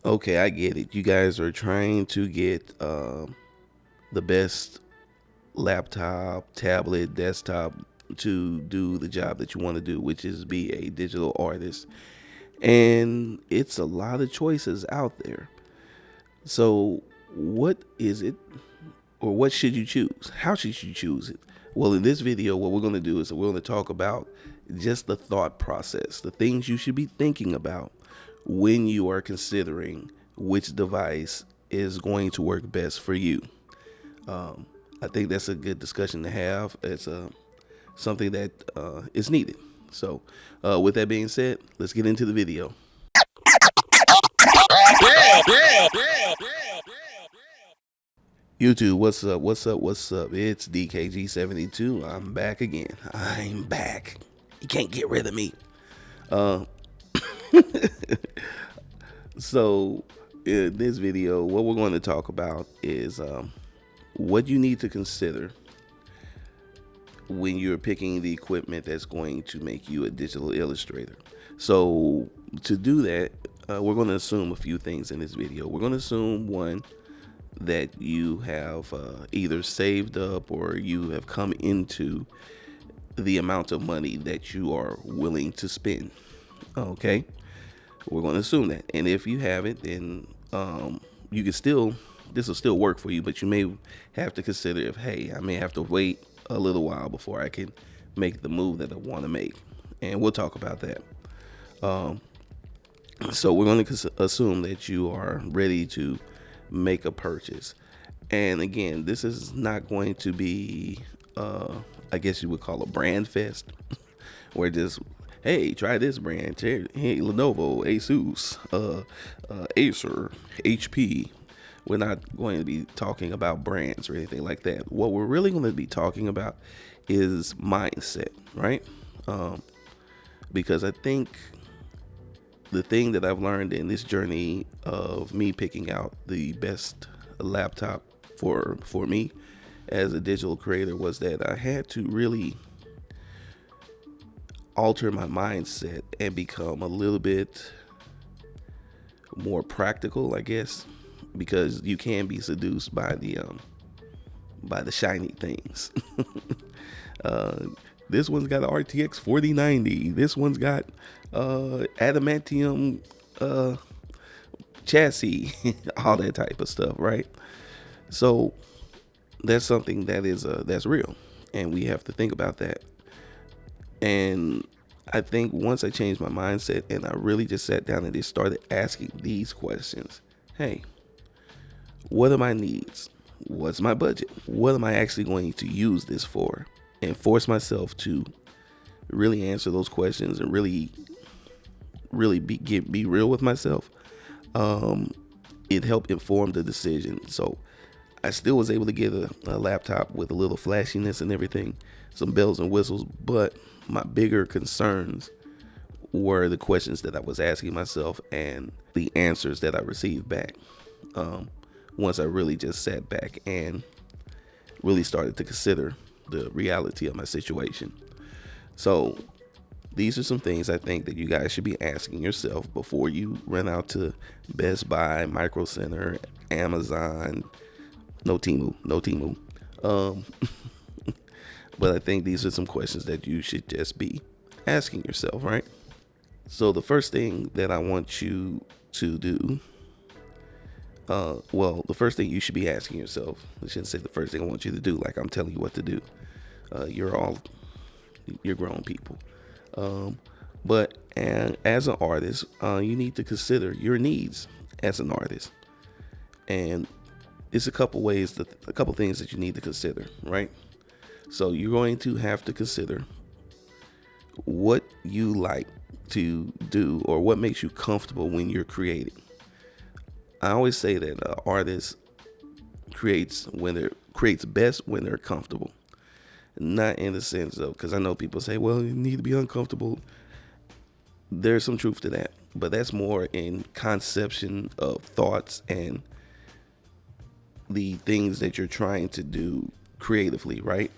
Okay, I get it. You guys are trying to get the best laptop, tablet, desktop to do the job that you want to do, which is be a digital artist. And it's a lot of choices out there. So, what is it, or what should you choose? How should you choose it? Well, in this video, what we're going to do is we're going to talk about just the thought process, the things you should be thinking about when you are considering which device is going to work best for you. I think that's a good discussion to have. It's something that is needed. So, with that being said, let's get into the video. YouTube, what's up? What's up? What's up? It's DKG72. I'm back again. I'm back. You can't get rid of me. Uh, so, in this video, what we're going to talk about is what you need to consider when you're picking the equipment that's going to make you a digital illustrator. So, to do that, we're going to assume a few things in this video. We're going to assume one, that you have either saved up or you have come into the amount of money that you are willing to spend. Okay, we're going to assume that, and if you haven't, then you can still, this will still work for you, but you may have to consider if, hey, I may have to wait a little while before I can make the move that I want to make, and we'll talk about that. So we're going to assume that you are ready to make a purchase. And again, this is not going to be, I guess you would call a brand fest, where just, hey, try this brand. Hey, Lenovo, Asus, Acer, HP. We're not going to be talking about brands or anything like that. What we're really going to be talking about is mindset, right? Because I think the thing that I've learned in this journey of me picking out the best laptop for me as a digital creator was that I had to really alter my mindset and become a little bit more practical, I guess, because you can be seduced by the shiny things. This one's got an RTX 4090. This one's got adamantium chassis, all that type of stuff, right? So that's something that is that's real, and we have to think about that. And I think once I changed my mindset and I really just sat down and just started asking these questions, hey, what are my needs? What's my budget? What am I actually going to use this for? And force myself to really answer those questions and really be real with myself. It helped inform the decision. So I still was able to get a laptop with a little flashiness and everything, some bells and whistles, but my bigger concerns were the questions that I was asking myself and the answers that I received back. Once I really just sat back and really started to consider the reality of my situation. So these are some things I think that you guys should be asking yourself before you run out to Best Buy, Micro Center, Amazon. No Temu. But I think these are some questions that you should just be asking yourself, right? So the first thing that I want you to do, the first thing you should be asking yourself, I shouldn't say the first thing I want you to do, like I'm telling you what to do. You're grown people. But as an artist, you need to consider your needs as an artist. And it's a couple things that you need to consider, right? So you're going to have to consider what you like to do or what makes you comfortable when you're creating. I always say that an artist creates best when they're comfortable. Not in the sense of, because I know people say, well, you need to be uncomfortable. There's some truth to that, but that's more in conception of thoughts and the things that you're trying to do creatively, right?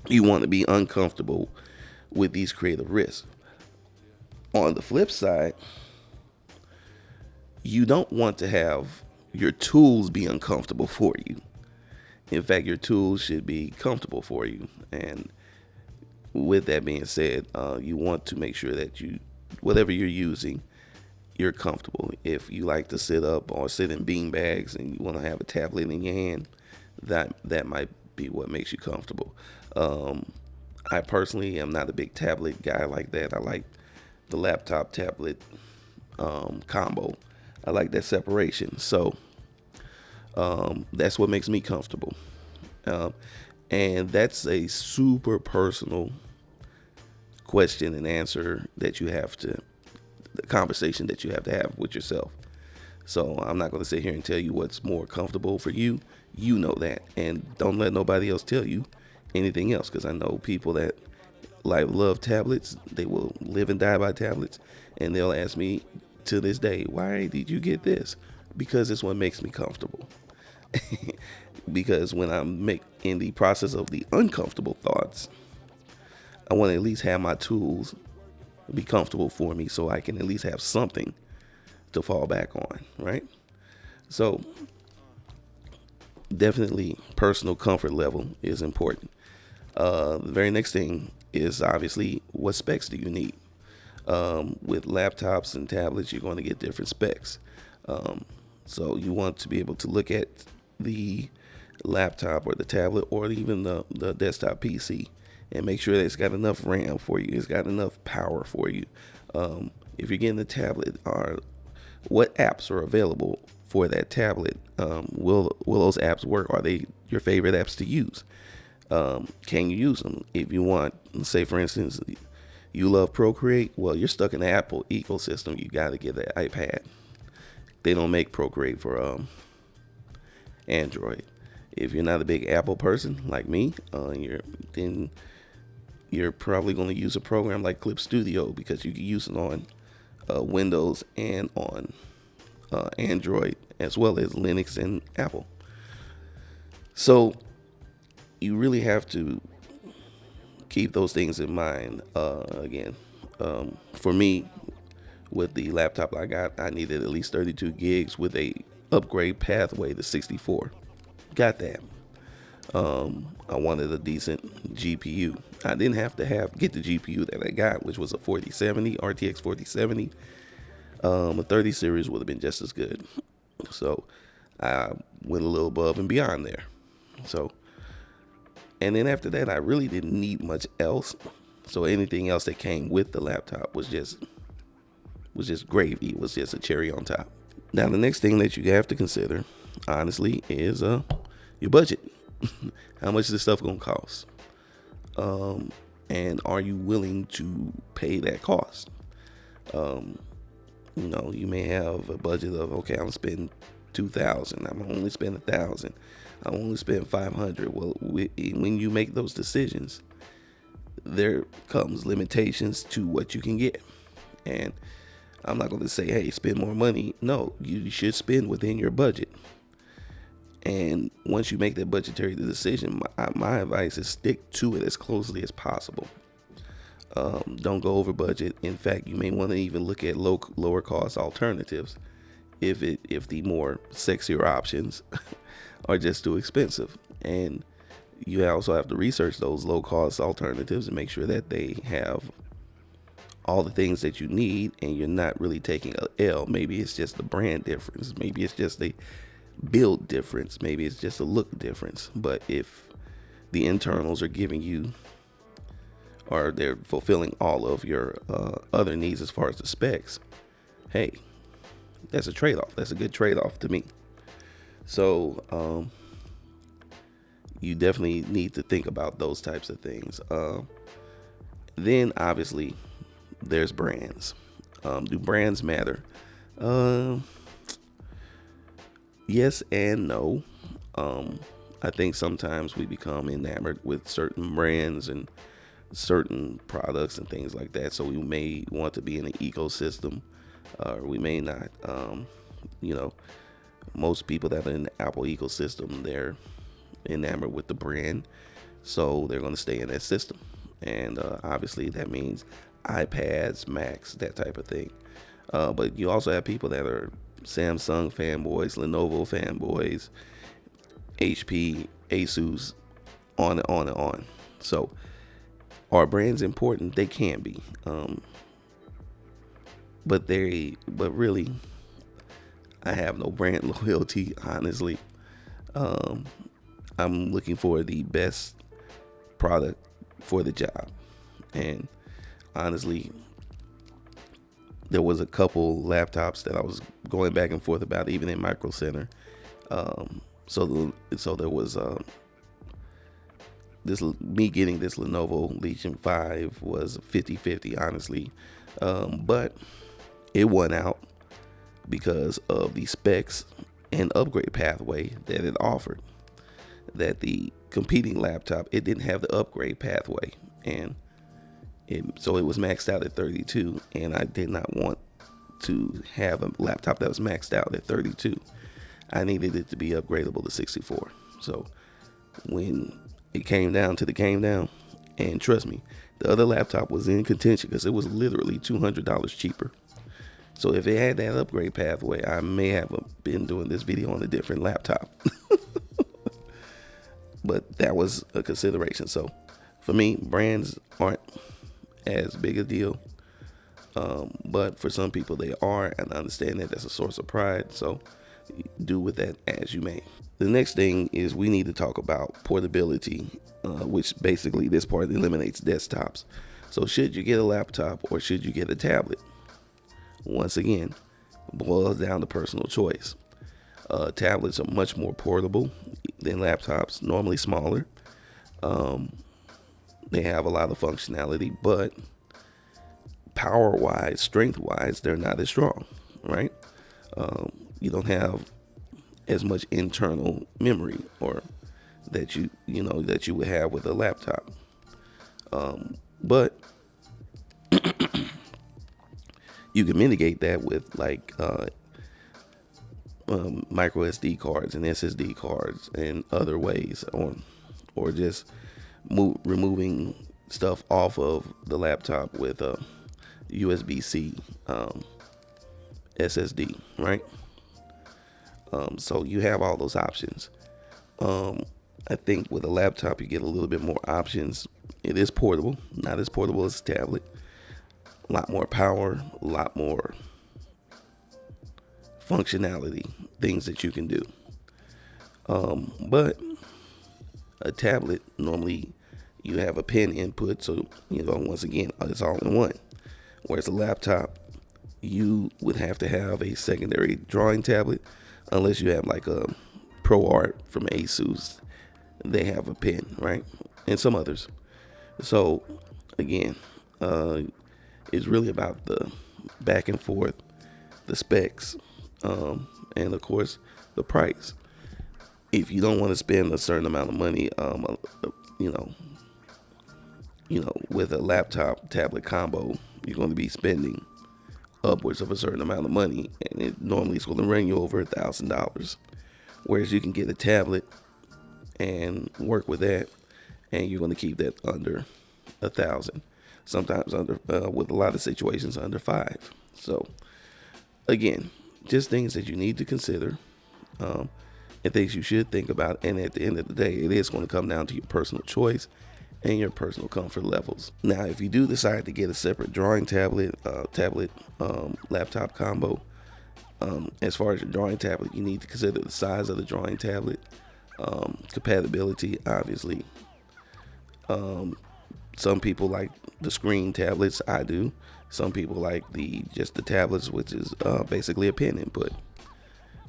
You want to be uncomfortable with these creative risks. On the flip side, you don't want to have your tools be uncomfortable for you. In fact, your tools should be comfortable for you. And with that being said, you want to make sure that whatever you're using, you're comfortable. If you like to sit up or sit in bean bags and you want to have a tablet in your hand, that might be what makes you comfortable. I personally am not a big tablet guy like that. I like the laptop tablet combo. I like that separation. So that's what makes me comfortable. And that's a super personal question and answer that you have to, the conversation that you have to have with yourself. So I'm not going to sit here and tell you what's more comfortable for you. You know that. And don't let nobody else tell you anything else, because I know people that love tablets. They will live and die by tablets. And they'll ask me to this day, why did you get this? Because it's what makes me comfortable. Because when I'm in the process of the uncomfortable thoughts, I want to at least have my tools be comfortable for me so I can at least have something to fall back on, right? So definitely personal comfort level is important. The very next thing is obviously what specs do you need? With laptops and tablets, you're going to get different specs. So you want to be able to look at the laptop or the tablet or even the desktop PC and make sure that it's got enough RAM for you. It's got enough power for you. If you're getting the tablet, what apps are available for that tablet? Will those apps work? Are they your favorite apps to use? Can you use them? If you want, say for instance, you love Procreate, well, you're stuck in the Apple ecosystem. You got to get that iPad. They don't make Procreate for Android. If you're not a big Apple person like me, then you're probably going to use a program like Clip Studio, because you can use it on Windows and on Android, as well as Linux and Apple. So you really have to keep those things in mind. Again, for me, with the laptop I got, I needed at least 32 gigs with a upgrade pathway to 64. Got that. I wanted a decent GPU. I didn't have to get the GPU that I got, which was a 4070, RTX 4070. A 30 series would have been just as good. So I went a little above and beyond there. So, and then after that, I really didn't need much else. So anything else that came with the laptop was just gravy. It was just a cherry on top. Now, the next thing that you have to consider, honestly, is your budget. How much is this stuff gonna cost? And are you willing to pay that cost? You may have a budget of, okay, I'm gonna spend $2,000. I'm only spend $1,000. I only spend $500. Well, when you make those decisions, there comes limitations to what you can get. And I'm not going to say, hey, spend more money. No, you should spend within your budget. And once you make that budgetary decision, my advice is stick to it as closely as possible. Don't go over budget. In fact, you may want to even look at lower cost alternatives if the more sexier options are just too expensive. And you also have to research those low cost alternatives and make sure that they have all the things that you need, and you're not really taking a L. Maybe it's just the brand difference. Maybe it's just a build difference. Maybe it's just a look difference. But if the internals are giving you, or they're fulfilling all of your other needs as far as the specs, hey, that's a trade-off. That's a good trade-off to me. So you definitely need to think about those types of things. Then obviously there's brands. Do brands matter? Yes and no. I think sometimes we become enamored with certain brands and certain products and things like that. So we may want to be in an ecosystem, or we may not. Most people that are in the Apple ecosystem, they're enamored with the brand, so they're going to stay in that system. And obviously that means iPads, Macs, that type of thing. But you also have people that are Samsung fanboys, Lenovo fanboys, HP, Asus, on and on and on. So are brands important? They can be, but really, I have no brand loyalty. Honestly, I'm looking for the best product for the job, and honestly, there was a couple laptops that I was going back and forth about, even in Micro Center. So there was this me getting this Lenovo Legion 5 was 50-50, honestly, but it won out because of the specs and upgrade pathway that it offered. That the competing laptop, it didn't have the upgrade pathway, and so it was maxed out at 32, and I did not want to have a laptop that was maxed out at 32. I needed it to be upgradable to 64. So when it came down, and trust me, the other laptop was in contention because it was literally $200 cheaper. So if it had that upgrade pathway, I may have been doing this video on a different laptop. But that was a consideration. So for me, brands aren't as big a deal, but for some people they are, and I understand that that's a source of pride. So do with that as you may. The next thing is we need to talk about portability, which basically this part eliminates desktops. So should you get a laptop or should you get a tablet? Once again, boils down to personal choice. Tablets are much more portable than laptops, normally smaller. They have a lot of functionality, but power-wise, strength-wise, they're not as strong, right? You don't have as much internal memory or that you would have with a laptop. But you can mitigate that with like micro SD cards and SSD cards and other ways, or just removing stuff off of the laptop with a USB-C SSD, right? So you have all those options. I think with a laptop you get a little bit more options. It is portable, not as portable as a tablet. A lot more power, a lot more functionality, things that you can do. But a tablet, normally you have a pen input, so once again, it's all in one. Whereas a laptop, you would have to have a secondary drawing tablet, unless you have like a ProArt from Asus. They have a pen, right? And some others. So again, it's really about the back and forth, the specs, and of course the price. If you don't want to spend a certain amount of money, with a laptop tablet combo, you're going to be spending upwards of a certain amount of money, and it normally is going to run you over $1,000. Whereas you can get a tablet and work with that, and you're going to keep that under $1,000. Sometimes under, with a lot of situations, under $5,000. So again, just things that you need to consider, and things you should think about. And at the end of the day, it is going to come down to your personal choice and your personal comfort levels. Now, if you do decide to get a separate drawing tablet, laptop combo, as far as your drawing tablet, you need to consider the size of the drawing tablet, compatibility, obviously. Some people like the screen tablets. I do. Some people like just the tablets, which is basically a pen input.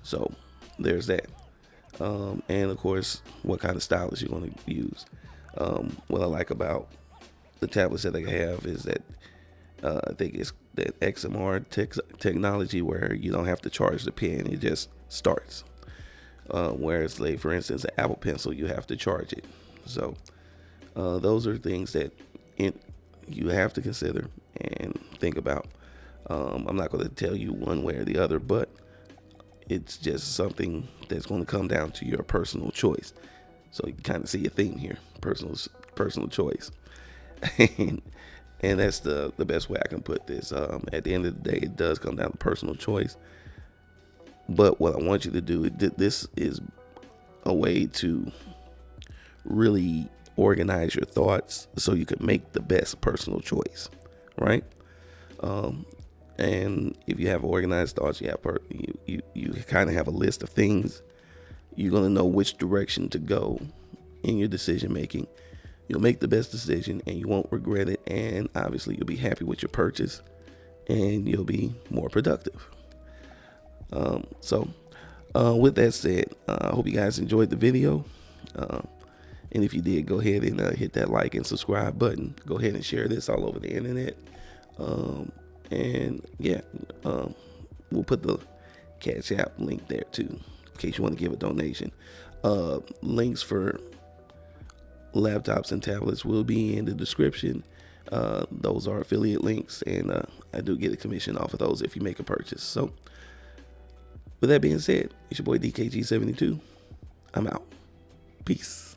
So there's that. And of course, what kind of stylus you're going to use. What I like about the tablets that I have is that I think it's that XMR technology where you don't have to charge the pen; it just starts. Whereas, like for instance, an Apple Pencil, you have to charge it. So those are things that you have to consider and think about. I'm not going to tell you one way or the other, but it's just something that's going to come down to your personal choice. So you kind of see a theme here: personal choice, and that's the best way I can put this. At the end of the day, it does come down to personal choice. But what I want you to do, this is a way to really organize your thoughts so you can make the best personal choice, right? And if you have organized thoughts, you kind of have a list of things. You're gonna know which direction to go in your decision making. You'll make the best decision, and you won't regret it. And obviously, you'll be happy with your purchase, and you'll be more productive. With that said, I hope you guys enjoyed the video. And if you did, go ahead and hit that like and subscribe button. Go ahead and share this all over the internet. We'll put the Cash App link there too, in case you want to give a donation. Links for laptops and tablets will be in the description. Those are affiliate links, and I do get a commission off of those if you make a purchase. So with that being said, it's your boy DKG72. I'm out. Peace.